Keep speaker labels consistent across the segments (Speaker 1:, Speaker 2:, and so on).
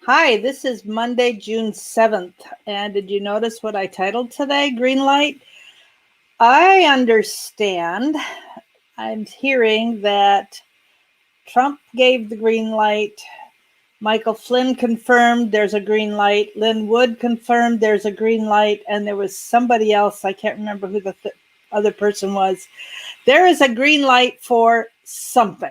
Speaker 1: Hi, this is Monday, June 7th. And did you notice what I titled today? Green light? I understand. I'm hearing that Trump gave the green light. Michael Flynn confirmed there's a green light. Lynn Wood confirmed there's a green light. And there was somebody else. I can't remember who the other person was. There is a green light for something.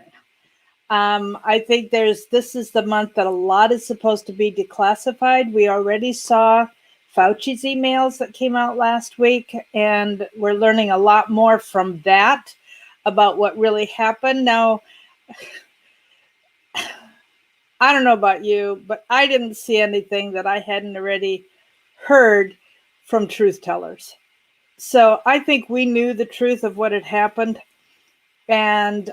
Speaker 1: I think this is the month that a lot is supposed to be declassified. We already saw Fauci's emails that came out last week, and we're learning a lot more from that about what really happened. Now, I don't know about you, but I didn't see anything that I hadn't already heard from truth tellers. So I think we knew the truth of what had happened. And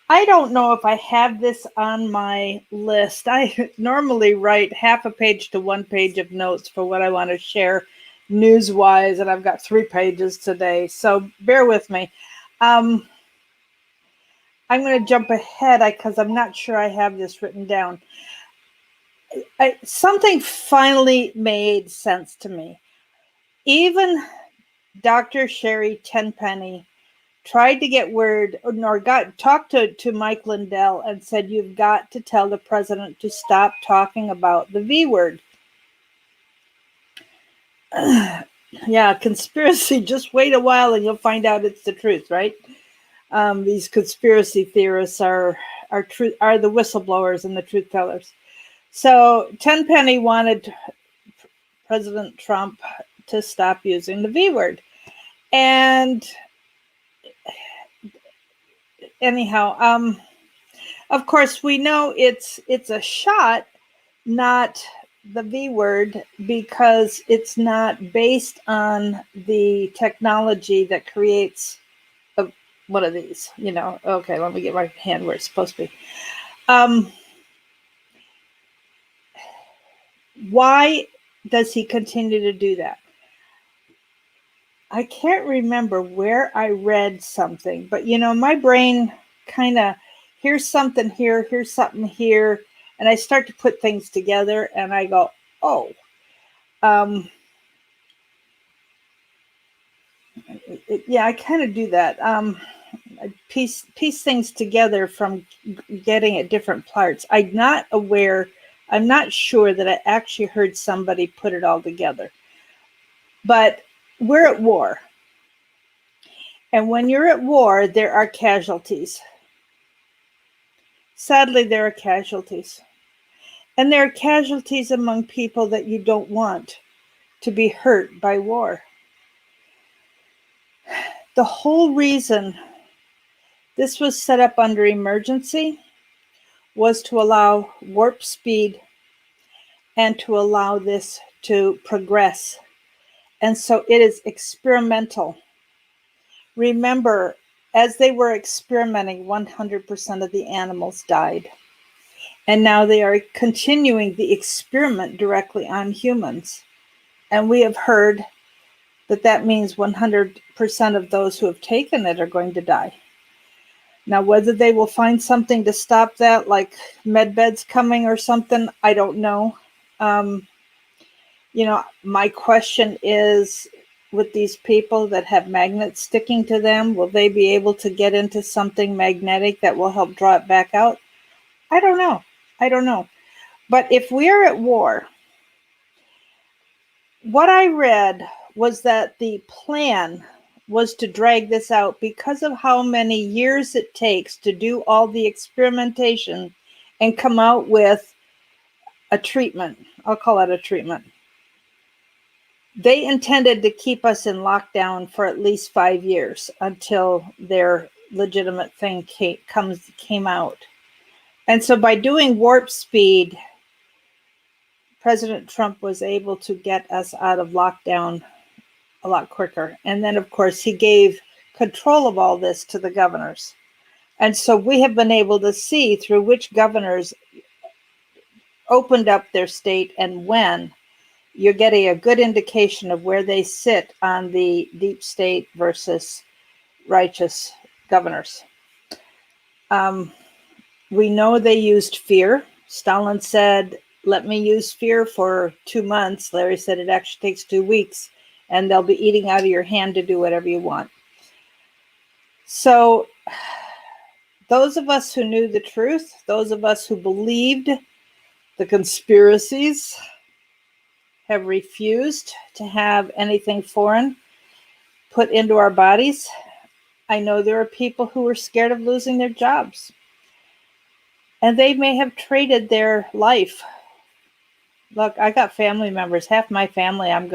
Speaker 1: I don't know if I have this on my list. I normally write half a page to 1 page of notes for what I want to share news-wise, and I've got 3 pages today, so bear with me. I'm going to jump ahead because I'm not sure I have this written down. Something finally made sense to me. Even Dr. Sherry Tenpenny tried to get word or talked to Mike Lindell and said, you've got to tell the president to stop talking about the V word. Yeah, conspiracy, just wait a while and you'll find out it's the truth, right? These conspiracy theorists are the whistleblowers and the truth tellers. So Tenpenny wanted President Trump to stop using the V word. And anyhow, of course, we know it's a shot, not the V word, because it's not based on the technology that creates one of these. Okay, let me get my hand where it's supposed to be. Why does he continue to do that? I can't remember where I read something, but my brain kind of here's something here, here's something here, and I start to put things together and I go, oh, yeah, I kind of do that. I piece things together from getting at different parts. I'm not sure that I actually heard somebody put it all together. But we're at war. And when you're at war, there are casualties. Sadly, there are casualties. And there are casualties among people that you don't want to be hurt by war. The whole reason this was set up under emergency was to allow warp speed and to allow this to progress. And so it is experimental. Remember, as they were experimenting, 100% of the animals died. And now they are continuing the experiment directly on humans. And we have heard that means 100% of those who have taken it are going to die. Now, whether they will find something to stop that, like med beds coming or something, I don't know. My question is, with these people that have magnets sticking to them, will they be able to get into something magnetic that will help draw it back out? I don't know. But if we're at war, what I read was that the plan was to drag this out because of how many years it takes to do all the experimentation and come out with a treatment. I'll call it a treatment. They intended to keep us in lockdown for at least 5 years until their legitimate thing came out. And so by doing warp speed, President Trump was able to get us out of lockdown a lot quicker. And then, of course, he gave control of all this to the governors. And so we have been able to see through which governors opened up their state and when. You're getting a good indication of where they sit on the deep state versus righteous governors. We know they used fear. Stalin said, let me use fear for 2 months. Larry said it actually takes 2 weeks, and they'll be eating out of your hand to do whatever you want. So those of us who knew the truth, those of us who believed the conspiracies, have refused to have anything foreign put into our bodies. I know there are people who are scared of losing their jobs, and they may have traded their life. Look, I got family members, half my family I'm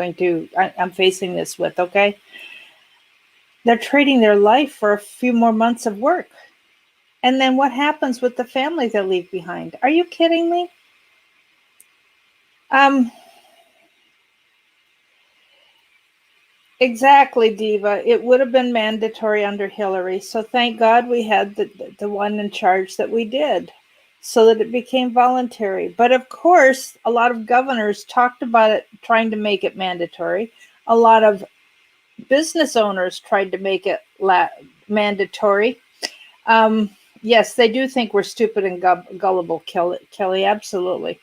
Speaker 1: facing this with, okay? They're trading their life for a few more months of work. And then what happens with the family they leave behind? Are you kidding me? Exactly, Diva. It would have been mandatory under Hillary. So thank God we had the one in charge that we did, so that it became voluntary. But of course, a lot of governors talked about it, trying to make it mandatory. A lot of business owners tried to make it mandatory. Yes, they do think we're stupid and gullible, Kelly. Absolutely.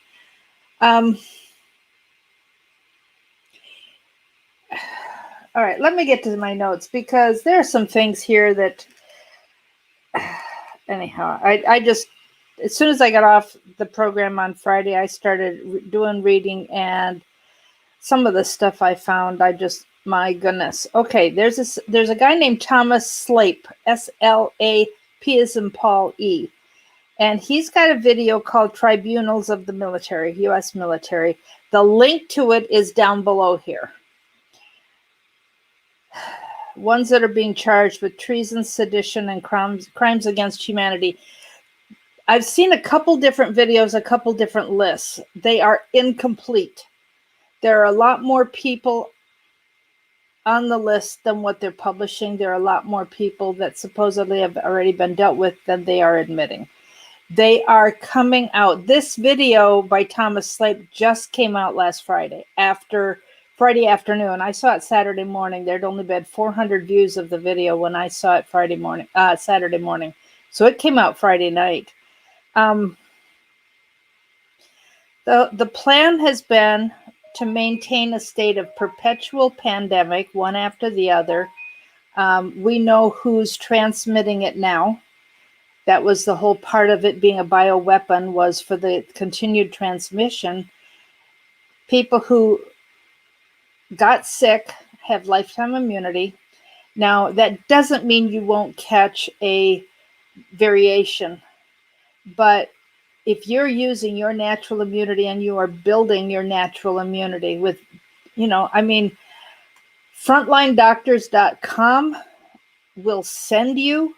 Speaker 1: All right, let me get to my notes, because there are some things here that, anyhow, I just, as soon as I got off the program on Friday, I started doing reading, and some of the stuff I found, my goodness. Okay, there's a guy named Thomas Slape, S-L-A-P as in Paul E. And he's got a video called Tribunals of the Military, U.S. Military. The link to it is down below here. Ones that are being charged with treason, sedition, and crimes against humanity. I've seen a couple different videos, a couple different lists. They are incomplete. There are a lot more people on the list than what they're publishing. There are a lot more people that supposedly have already been dealt with than they are admitting. They are coming out. This video by Thomas Slape just came out last Friday, Friday afternoon. I saw it Saturday morning. There'd only been 400 views of the video when I saw it Saturday morning. So it came out Friday night. The plan has been to maintain a state of perpetual pandemic, one after the other. We know who's transmitting it now. That was the whole part of it being a bioweapon, was for the continued transmission. People who got sick have lifetime immunity. Now, that doesn't mean you won't catch a variation, but if you're using your natural immunity and you are building your natural immunity with, frontlinedoctors.com will send you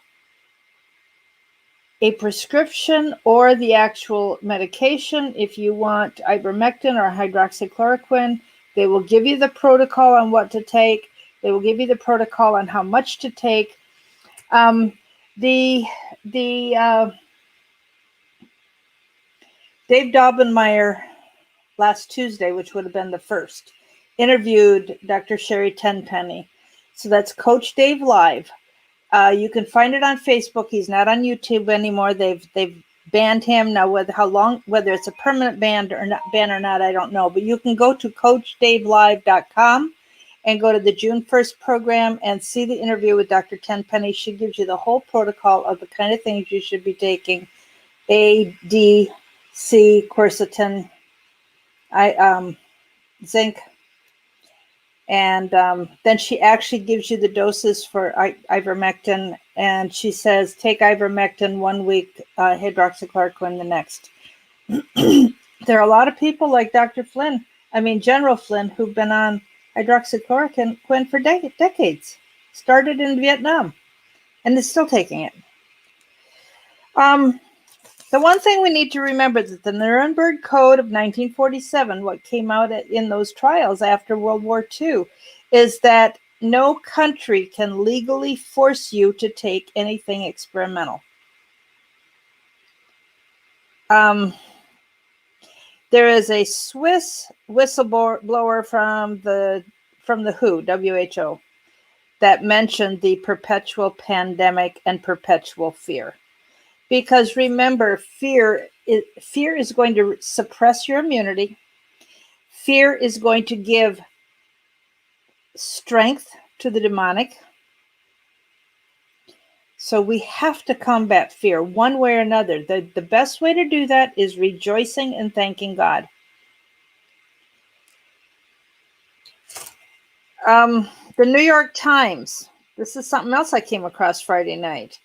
Speaker 1: a prescription or the actual medication. If you want ivermectin or hydroxychloroquine, they will give you the protocol on what to take. They will give you the protocol on how much to take. Dave Daubenmire last Tuesday, which would have been the 1st, interviewed Dr. Sherry Tenpenny. So that's Coach Dave Live. You can find it on Facebook. He's not on YouTube anymore. They've banned him now. Whether it's a permanent ban or not, I don't know. But you can go to CoachDaveLive.com and go to the June 1st program and see the interview with Dr. Tenpenny. She gives you the whole protocol of the kind of things you should be taking: A, D, C, quercetin, zinc. And then she actually gives you the doses for ivermectin. And she says, take ivermectin 1 week, hydroxychloroquine the next. There are a lot of people like Dr. Flynn, General Flynn, who've been on hydroxychloroquine for decades. Started in Vietnam and is still taking it. The one thing we need to remember is that the Nuremberg Code of 1947, what came out in those trials after World War II, is that no country can legally force you to take anything experimental. There is a Swiss whistleblower from the WHO, that mentioned the perpetual pandemic and perpetual fear. Because remember, fear is going to suppress your immunity. Fear is going to give strength to the demonic. So we have to combat fear one way or another. The best way to do that is rejoicing and thanking God. The New York Times. This is something else I came across Friday night.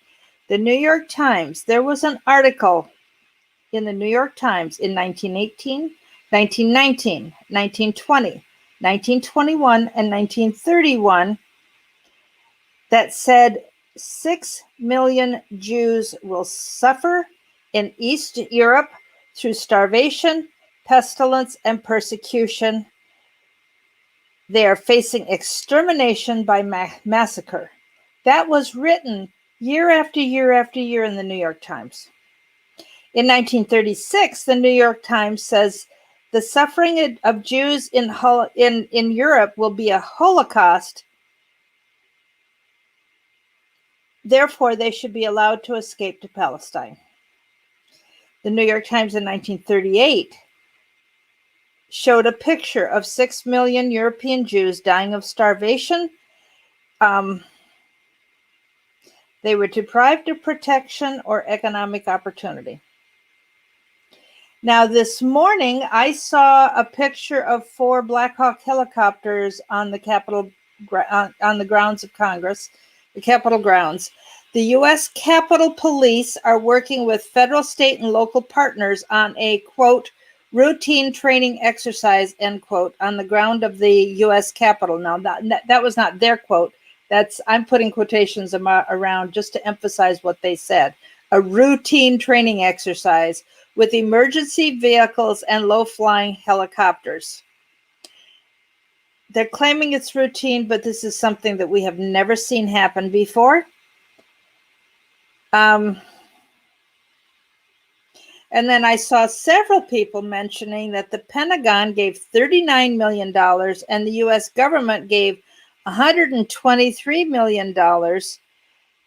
Speaker 1: The New York Times. There was an article in the New York Times in 1918, 1919, 1920, 1921, and 1931 that said 6 million Jews will suffer in East Europe through starvation, pestilence, and persecution. They are facing extermination by massacre. That was written year after year after year in the New York Times. In 1936, the New York Times says the suffering of Jews in Europe will be a Holocaust. Therefore, they should be allowed to escape to Palestine. The New York Times in 1938 showed a picture of 6 million European Jews dying of starvation. They were deprived of protection or economic opportunity. Now, this morning, I saw a picture of 4 Black Hawk helicopters on the on the grounds of Congress, the Capitol grounds. The U.S. Capitol Police are working with federal, state, and local partners on a, quote, routine training exercise, end quote, on the ground of the U.S. Capitol. Now, that was not their quote. I'm putting quotations around just to emphasize what they said. A routine training exercise with emergency vehicles and low-flying helicopters. They're claiming it's routine, but this is something that we have never seen happen before. And then I saw several people mentioning that the Pentagon gave $39 million and the U.S. government gave $123 million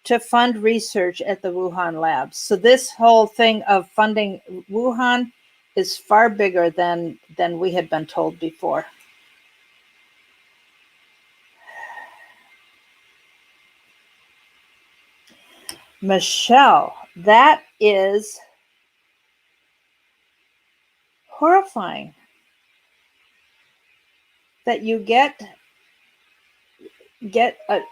Speaker 1: to fund research at the Wuhan labs. So this whole thing of funding Wuhan is far bigger than we had been told before. Michelle, that is horrifying. That you get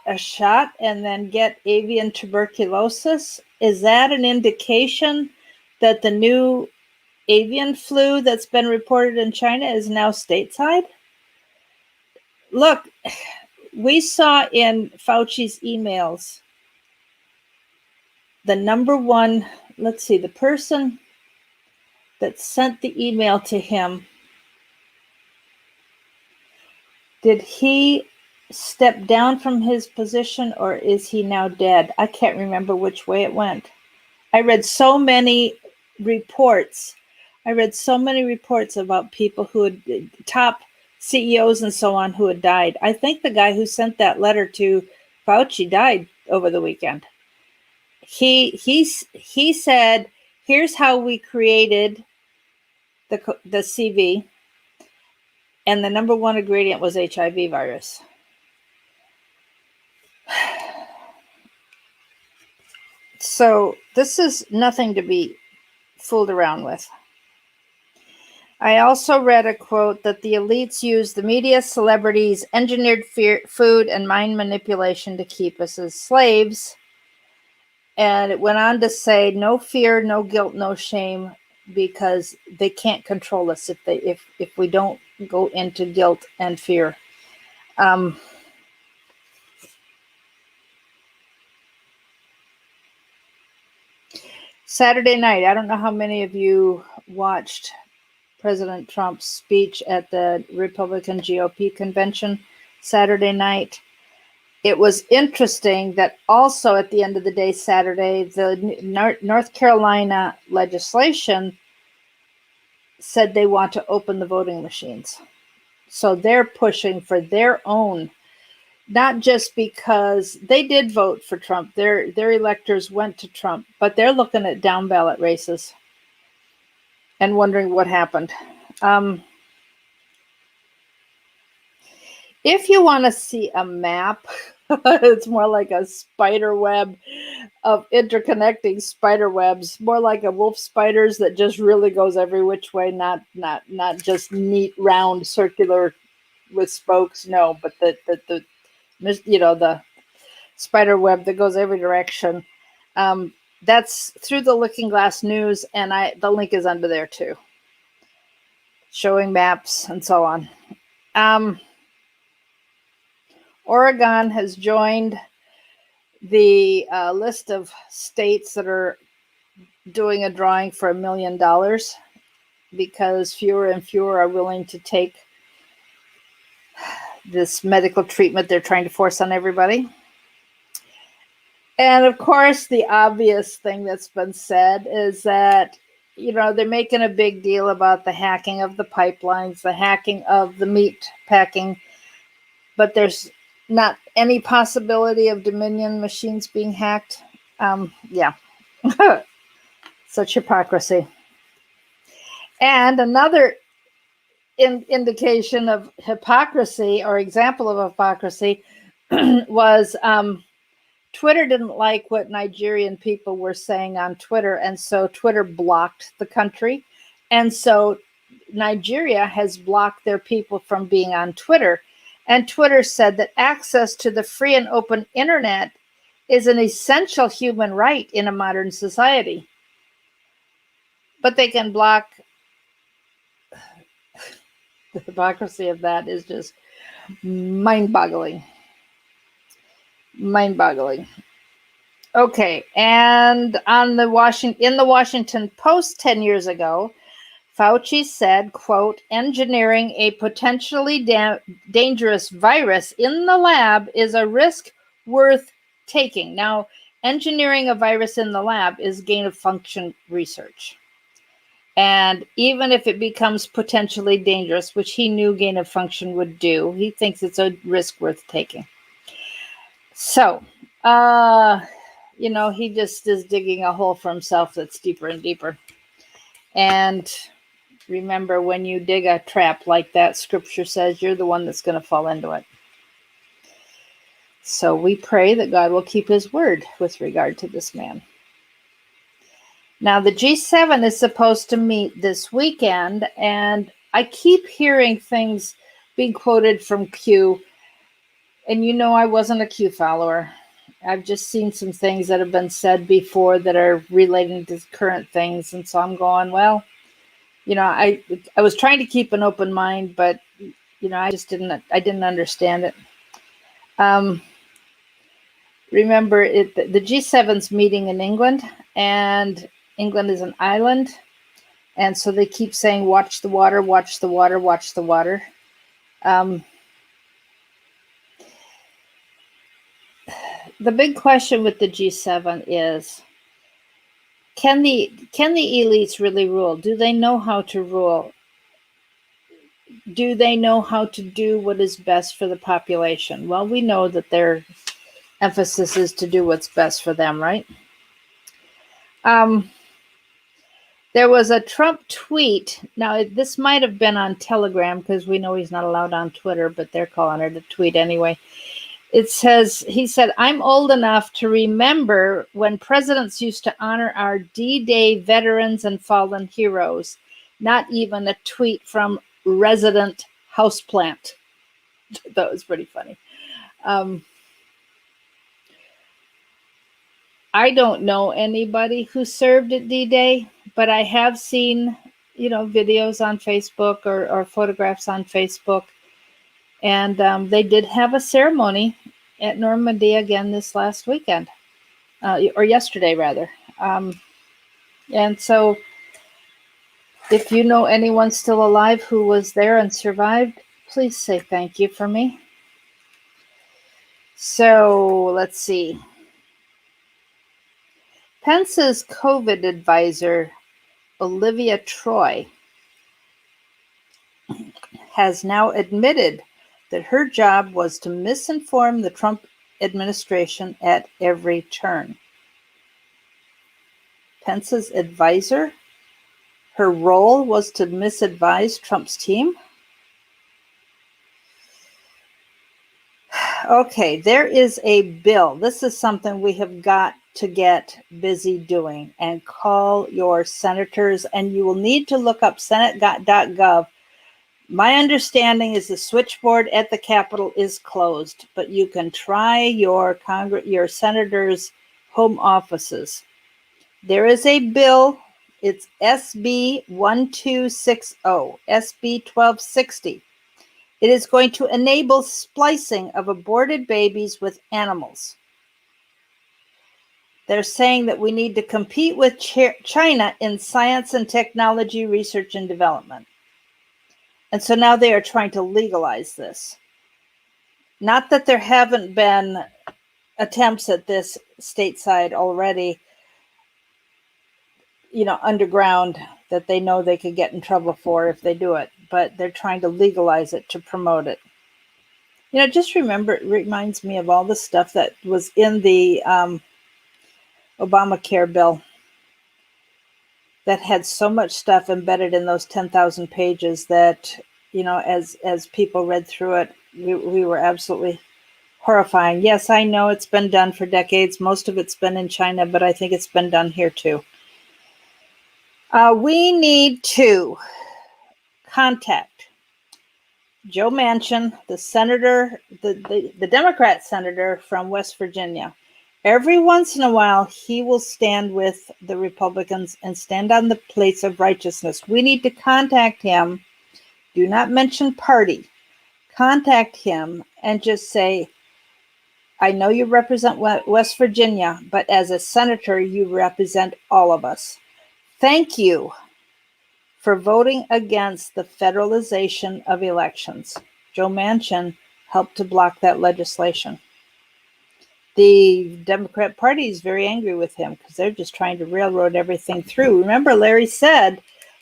Speaker 1: a shot and then get avian tuberculosis. Is that an indication that the new avian flu that's been reported in China is now stateside? Look, we saw in Fauci's emails the number one, the person that sent the email to him, did he step down from his position or is he now dead? I can't remember which way it went. I read so many reports. About people who had, top CEOs and so on, who had died. I think the guy who sent that letter to Fauci died over the weekend. He said, here's how we created the CV, and the number one ingredient was HIV virus. So this is nothing to be fooled around with. I also read a quote that the elites use the media, celebrities, engineered food, and mind manipulation to keep us as slaves. And it went on to say, no fear, no guilt, no shame, because they can't control us if we don't go into guilt and fear. Saturday night, I don't know how many of you watched President Trump's speech at the Republican GOP convention Saturday night. It was interesting that also at the end of the day, Saturday, the North Carolina legislation said they want to open the voting machines. So they're pushing for their own not just because they did vote for Trump. Their electors went to Trump, but they're looking at down ballot races and wondering what happened. If you want to see a map, it's more like a spider web of interconnecting spider webs, more like a wolf spiders that just really goes every which way, not just neat, round, circular with spokes. No, but the spider web that goes every direction. That's through the Looking Glass News, and the link is under there too, showing maps and so on. Oregon has joined the list of states that are doing a drawing for $1 million because fewer and fewer are willing to take this medical treatment they're trying to force on everybody. And of course, the obvious thing that's been said is that, they're making a big deal about the hacking of the pipelines, the hacking of the meat packing, but there's not any possibility of Dominion machines being hacked. Such hypocrisy. And another indication of hypocrisy, or example of hypocrisy, was Twitter didn't like what Nigerian people were saying on Twitter, and so Twitter blocked the country. And so Nigeria has blocked their people from being on Twitter. And Twitter said that access to the free and open internet is an essential human right in a modern society. But they can block. The hypocrisy of that is just mind-boggling. Mind-boggling. Okay, and in the Washington Post 10 years ago, Fauci said, quote, engineering a potentially dangerous virus in the lab is a risk worth taking. Now, engineering a virus in the lab is gain-of-function research. And even if it becomes potentially dangerous, which he knew gain-of-function would do, he thinks it's a risk worth taking. So, he just is digging a hole for himself that's deeper and deeper. And remember, when you dig a trap like that, Scripture says you're the one that's going to fall into it. So we pray that God will keep his word with regard to this man. Now, the G7 is supposed to meet this weekend, and I keep hearing things being quoted from Q. And I wasn't a Q follower. I've just seen some things that have been said before that are relating to current things. And so I'm going, well, I was trying to keep an open mind, but, I didn't understand it. Remember, the G7's meeting in England, and England is an island. And so they keep saying, watch the water, watch the water, watch the water. The big question with the G7 is, can the elites really rule? Do they know how to rule? Do they know how to do what is best for the population? Well, we know that their emphasis is to do what's best for them, right? There was a Trump tweet. Now, this might have been on Telegram because we know he's not allowed on Twitter, but they're calling it a tweet anyway. It says, he said, I'm old enough to remember when presidents used to honor our D-Day veterans and fallen heroes. Not even a tweet from resident houseplant. That was pretty funny. I don't know anybody who served at D-Day, but I have seen, videos on Facebook or photographs on Facebook. And they did have a ceremony at Normandy again this last weekend, or yesterday rather. And so if you know anyone still alive who was there and survived, please say thank you for me. So let's see. Pence's COVID advisor, Olivia Troy, has now admitted that her job was to misinform the Trump administration at every turn. Pence's advisor, her role was to misadvise Trump's team. Okay, there is a bill. This is something we have got to get busy doing, and call your senators, and you will need to look up senate.gov. My understanding is the switchboard at the Capitol is closed, but you can try your senators' home offices. There is a bill. It's SB 1260, SB 1260. It is going to enable splicing of aborted babies with animals. They're saying that we need to compete with China in science and technology research and development. And so now they are trying to legalize this. Not that there haven't been attempts at this stateside already, underground, that they know they could get in trouble for if they do it, but they're trying to legalize it to promote it. Just remember, it reminds me of all the stuff that was in the Obamacare bill that had so much stuff embedded in those 10,000 pages that, as people read through it, we were absolutely horrifying. Yes, I know it's been done for decades. Most of it's been in China, but I think it's been done here too. We need to contact Joe Manchin, the senator, the Democrat senator from West Virginia. Every once in a while, he will stand with the Republicans and stand on the plates of righteousness. We need to contact him. Do not mention party. Contact him and just say, I know you represent West Virginia, but as a senator, you represent all of us. Thank you for voting against the federalization of elections. Joe Manchin helped to block that legislation. The Democrat Party is very angry with him because they're just trying to railroad everything through. Remember, Larry said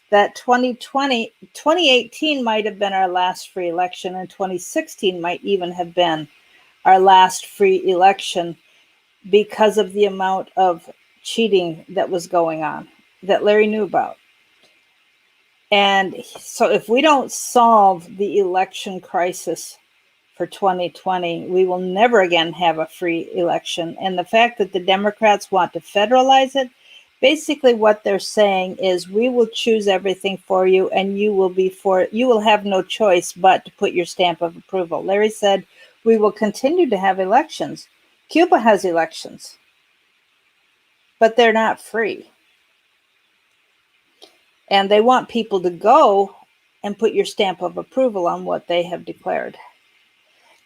Speaker 1: that 2018 might have been our last free election, and 2016 might even have been our last free election because of the amount of cheating that was going on that Larry knew about. And so if we don't solve the election crisis for 2020, we will never again have a free election. And the fact that the Democrats want to federalize it, basically what they're saying is, we will choose everything for you, and you will have no choice but to put your stamp of approval. Larry said, we will continue to have elections. Cuba has elections, but they're not free. And they want people to go and put your stamp of approval on what they have declared.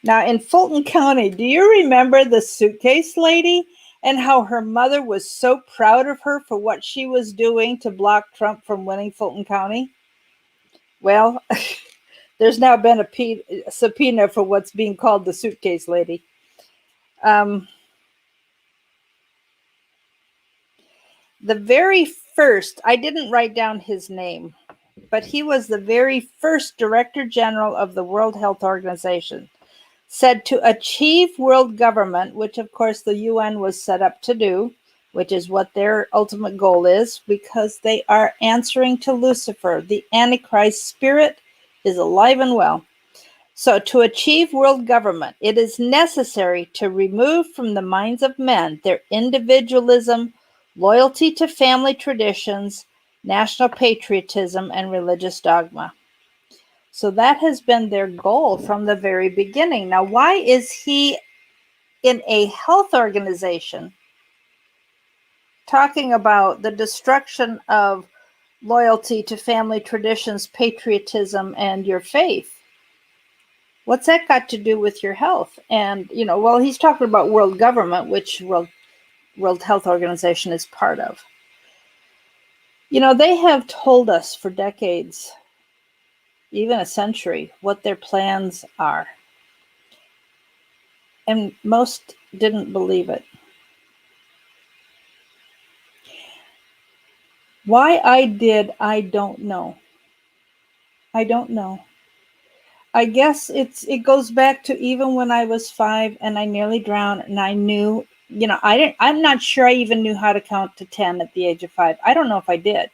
Speaker 1: Now, in Fulton County, do you remember the suitcase lady and how her mother was so proud of her for what she was doing to block Trump from winning Fulton County? Well, there's now been a subpoena for what's being called the suitcase lady. The very first, I didn't write down his name, but he was the very first Director General of the World Health Organization, said to achieve world government, which of course the UN was set up to do, which is what their ultimate goal is, because they are answering to Lucifer. The Antichrist spirit is alive and well. So to achieve world government, it is necessary to remove from the minds of men their individualism, loyalty to family traditions, national patriotism, and religious dogma. So that has been their goal from the very beginning. Now, why is he in a health organization talking about the destruction of loyalty to family traditions, patriotism, and your faith? What's that got to do with your health? And, well, he's talking about world government, which World Health Organization is part of. They have told us for decades, even a century, what their plans are. And most didn't believe it. Why I did, I don't know. I don't know. I guess it goes back to even when I was 5 and I nearly drowned, and I knew, I'm not sure I even knew how to count to 10 at the age of 5. I don't know if I did.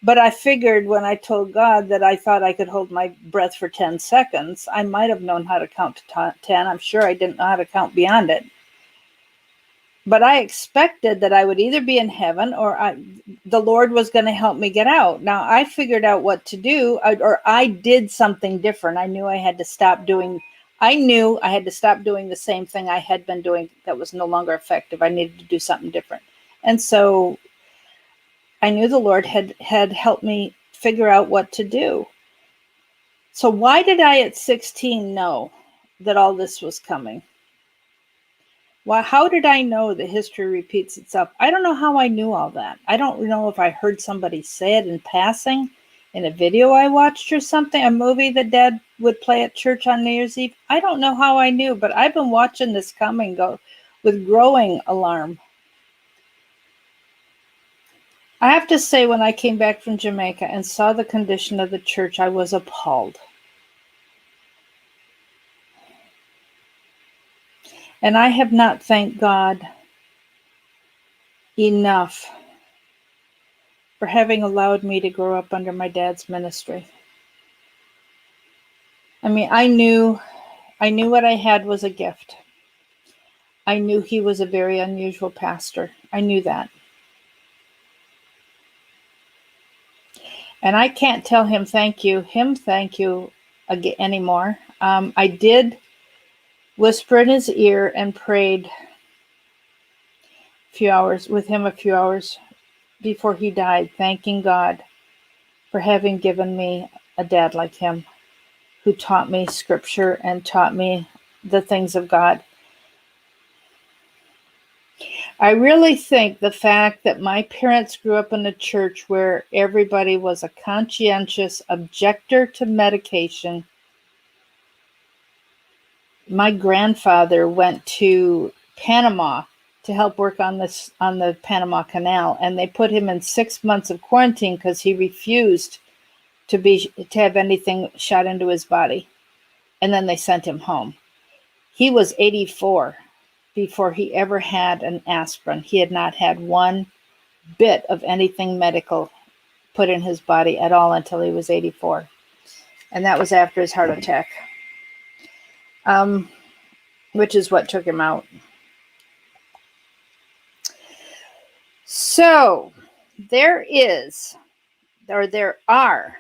Speaker 1: But I figured when I told God that I thought I could hold my breath for 10 seconds, I might have known how to count to 10. I'm sure I didn't know how to count beyond it. But I expected that I would either be in heaven or the Lord was going to help me get out. Now, I figured out what to do, or I did something different. I knew I had to stop doing the same thing I had been doing that was no longer effective. I needed to do something different. And so I knew the Lord had helped me figure out what to do. So why did I at 16 know that all this was coming? Why? How did I know that history repeats itself? I don't know how I knew all that. I don't know if I heard somebody say it in passing in a video I watched or something, a movie that Dad would play at church on New Year's Eve. I don't know how I knew, but I've been watching this coming go with growing alarm. I have to say, when I came back from Jamaica and saw the condition of the church, I was appalled. And I have not thanked God enough for having allowed me to grow up under my dad's ministry. I mean, I knew what I had was a gift. I knew he was a very unusual pastor. I knew that. And I can't tell him thank you anymore. I did whisper in his ear and prayed a few hours before he died, thanking God for having given me a dad like him, who taught me scripture and taught me the things of God. I really think the fact that my parents grew up in a church where everybody was a conscientious objector to medication. My grandfather went to Panama to help work on the Panama Canal, and they put him in 6 months of quarantine because he refused to have anything shot into his body. And then they sent him home. He was 84 before he ever had an aspirin. He had not had one bit of anything medical put in his body at all until he was 84. And that was after his heart attack, which is what took him out. So there are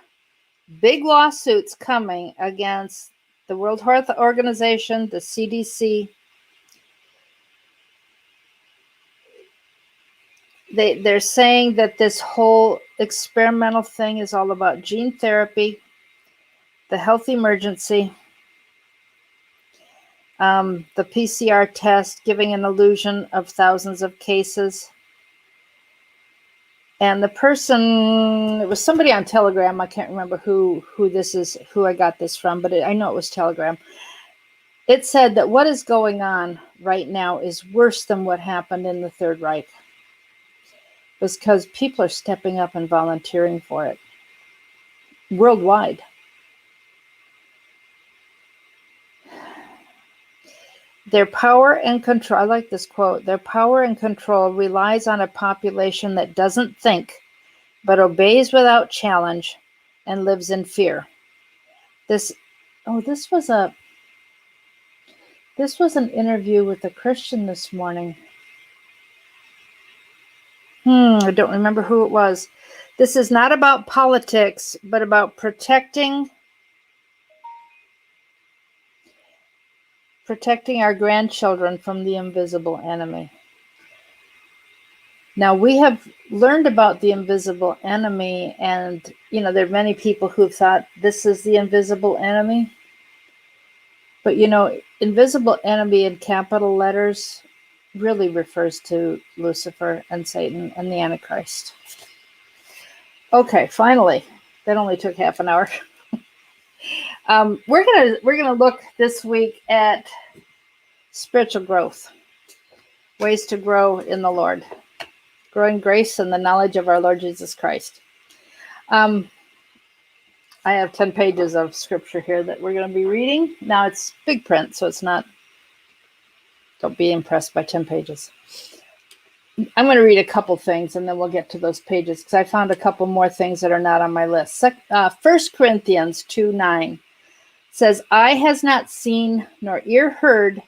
Speaker 1: big lawsuits coming against the World Health Organization, the CDC. They're saying that this whole experimental thing is all about gene therapy, the health emergency, the PCR test giving an illusion of thousands of cases. And the person, it was somebody on Telegram. I can't remember who I got this from, but I know it was Telegram. It said that what is going on right now is worse than what happened in the Third Reich. It was because people are stepping up and volunteering for it worldwide. Their power and control, I like this quote, their power and control relies on a population that doesn't think, but obeys without challenge and lives in fear. This was an interview with a Christian this morning. I don't remember who it was. This is not about politics, but about protecting our grandchildren from the invisible enemy. Now, we have learned about the invisible enemy, and there are many people who've thought this is the invisible enemy. But invisible enemy in capital letters really refers to Lucifer and Satan and the Antichrist. Okay, finally, that only took half an hour. We're gonna look this week at spiritual growth, ways to grow in the Lord, growing grace and the knowledge of our Lord Jesus Christ. I have 10 pages of scripture here that we're going to be reading. Now it's big print, so it's not, don't be impressed by 10 pages. I'm going to read a couple things and then we'll get to those pages because I found a couple more things that are not on my list. 1 Corinthians 2:9 says, "Eye has not seen, nor ear heard,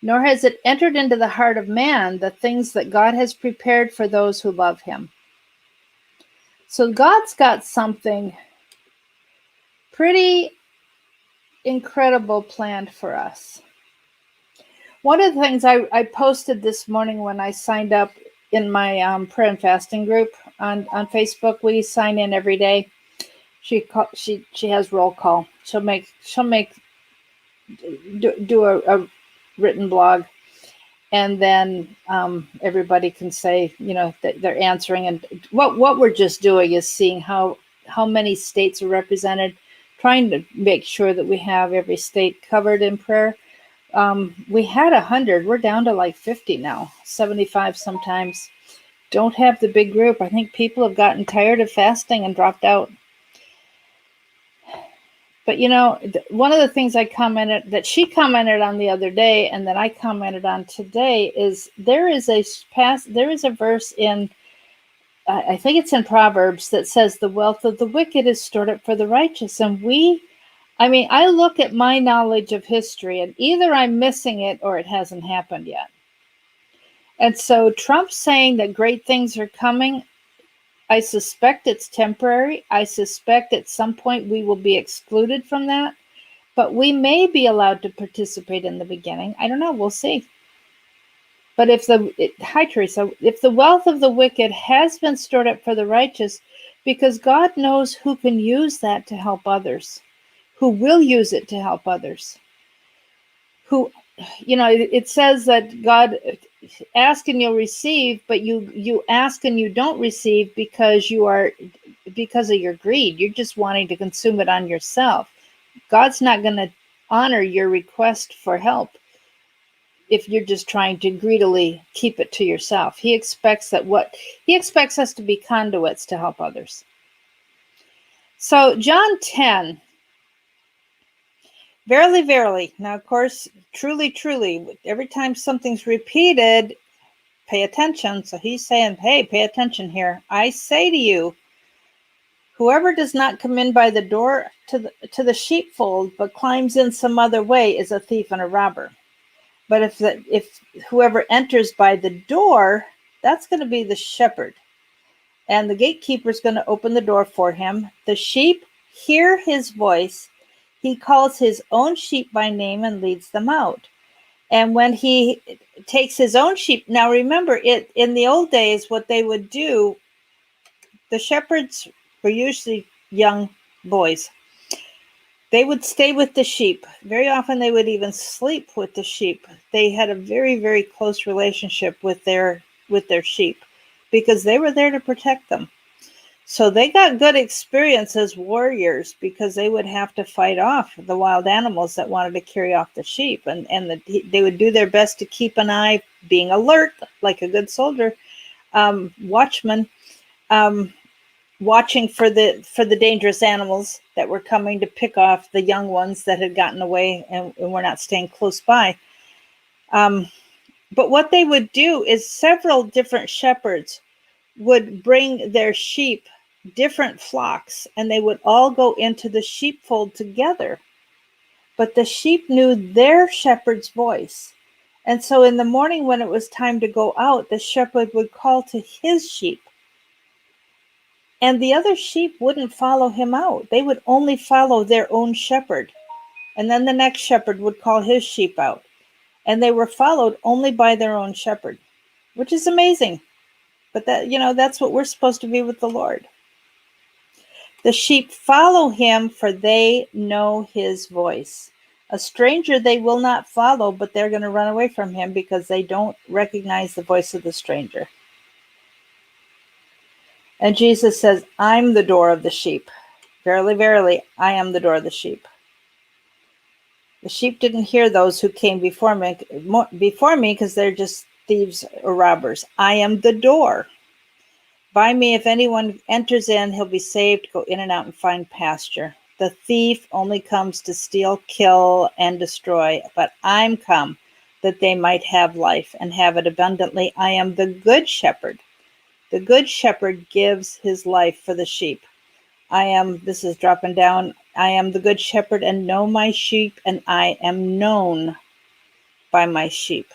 Speaker 1: nor has it entered into the heart of man the things that God has prepared for those who love him." So God's got something pretty incredible planned for us. One of the things I posted this morning when I signed up in my prayer and fasting group on Facebook, we sign in every day. She has roll call. She'll do a written blog, and then everybody can say, that they're answering. And what we're just doing is seeing how many states are represented, trying to make sure that we have every state covered in prayer. We had 100. We're down to like 50 now, 75 sometimes. Don't have the big group. I think people have gotten tired of fasting and dropped out. But one of the things that she commented on the other day, and that I commented on today, is there is a verse in, I think it's in Proverbs, that says the wealth of the wicked is stored up for the righteous. And I look at my knowledge of history, and either I'm missing it or it hasn't happened yet. And so Trump saying that great things are coming, I suspect it's temporary. I suspect at some point we will be excluded from that, but we may be allowed to participate in the beginning. I don't know. We'll see. But hi Teresa, if the wealth of the wicked has been stored up for the righteous, because God knows who can use that to help others, who will use it to help others, it says that God, ask and you'll receive, but you ask and you don't receive because of your greed. You're just wanting to consume it on yourself. God's not going to honor your request for help if you're just trying to greedily keep it to yourself. He expects us to be conduits to help others. So John 10, verily, verily. Now, of course, truly, truly, every time something's repeated, pay attention. So he's saying, hey, pay attention here. I say to you, whoever does not come in by the door to the sheepfold, but climbs in some other way, is a thief and a robber. But if whoever enters by the door, that's going to be the shepherd. And the gatekeeper is going to open the door for him. The sheep hear his voice. He calls his own sheep by name and leads them out. And when he takes his own sheep, now remember, in the old days, what they would do, the shepherds were usually young boys. They would stay with the sheep. Very often they would even sleep with the sheep. They had a very, very close relationship with their sheep because they were there to protect them. So they got good experience as warriors because they would have to fight off the wild animals that wanted to carry off the sheep. And they would do their best to keep an eye, being alert, like a good soldier, watchman, watching for the dangerous animals that were coming to pick off the young ones that had gotten away and were not staying close by. But what they would do is several different shepherds would bring their sheep, different flocks, and they would all go into the sheepfold together. But the sheep knew their shepherd's voice. And so in the morning when it was time to go out, the shepherd would call to his sheep. And the other sheep wouldn't follow him out. They would only follow their own shepherd. And then the next shepherd would call his sheep out. And they were followed only by their own shepherd, which is amazing. But that's what we're supposed to be with the Lord. The sheep follow him, for they know his voice. A stranger they will not follow, but they're going to run away from him because they don't recognize the voice of the stranger. And Jesus says, I'm the door of the sheep. Verily, verily, I am the door of the sheep. The sheep didn't hear those who came before me because they're just thieves or robbers. I am the door. By me, if anyone enters in, he'll be saved, go in and out and find pasture. The thief only comes to steal, kill, and destroy, but I'm come that they might have life and have it abundantly. I am the good shepherd. The good shepherd gives his life for the sheep. This is dropping down, I am the good shepherd and know my sheep, and I am known by my sheep.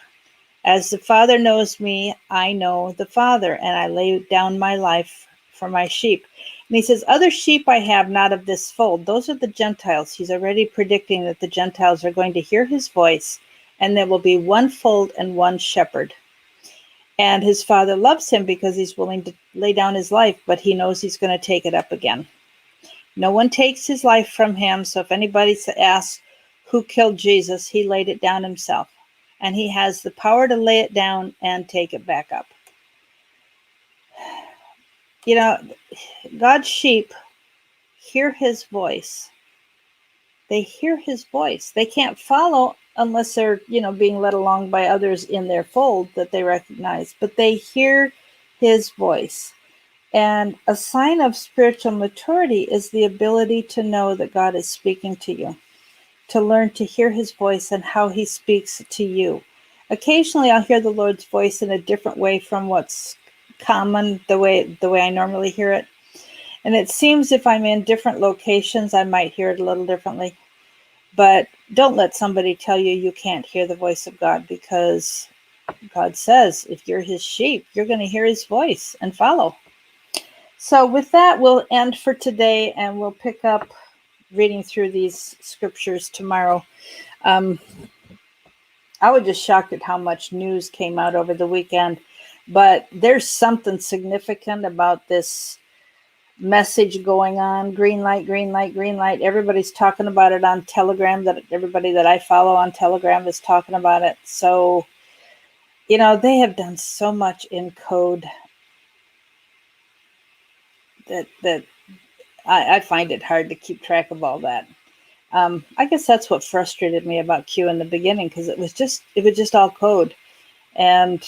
Speaker 1: As the Father knows me, I know the Father, and I lay down my life for my sheep. And he says, other sheep I have not of this fold. Those are the Gentiles. He's already predicting that the Gentiles are going to hear his voice, and there will be one fold and one shepherd. And his Father loves him because he's willing to lay down his life, but he knows he's going to take it up again. No one takes his life from him, so if anybody asks who killed Jesus, he laid it down himself. And he has the power to lay it down and take it back up. You know, God's sheep hear his voice. They hear his voice. They can't follow unless they're, being led along by others in their fold that they recognize. But they hear his voice. And a sign of spiritual maturity is the ability to know that God is speaking to you, to learn to hear his voice and how he speaks to you. Occasionally, I'll hear the Lord's voice in a different way from what's common, the way I normally hear it. And it seems if I'm in different locations, I might hear it a little differently. But don't let somebody tell you you can't hear the voice of God, because God says if you're his sheep, you're going to hear his voice and follow. So with that, we'll end for today, and we'll pick up reading through these scriptures tomorrow. I was just shocked at how much news came out over the weekend, but there's something significant about this message going on. Green light, green light, green light. Everybody's talking about it on Telegram. That everybody that I follow on Telegram is talking about it. So, they have done so much in code that I find it hard to keep track of all that. I guess that's what frustrated me about Q in the beginning, because it was just all code. And,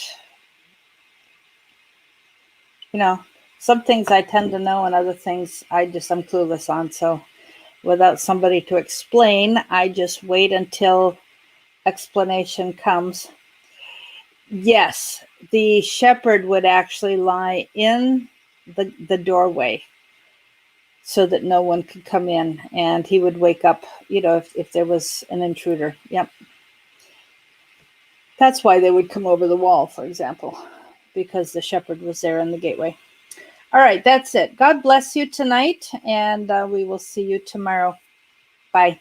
Speaker 1: some things I tend to know and other things I'm clueless on. So without somebody to explain, I just wait until explanation comes. Yes, the shepherd would actually lie in the doorway so that no one could come in, and he would wake up, if there was an intruder. Yep. That's why they would come over the wall, for example, because the shepherd was there in the gateway. All right, that's it. God bless you tonight, and we will see you tomorrow. Bye.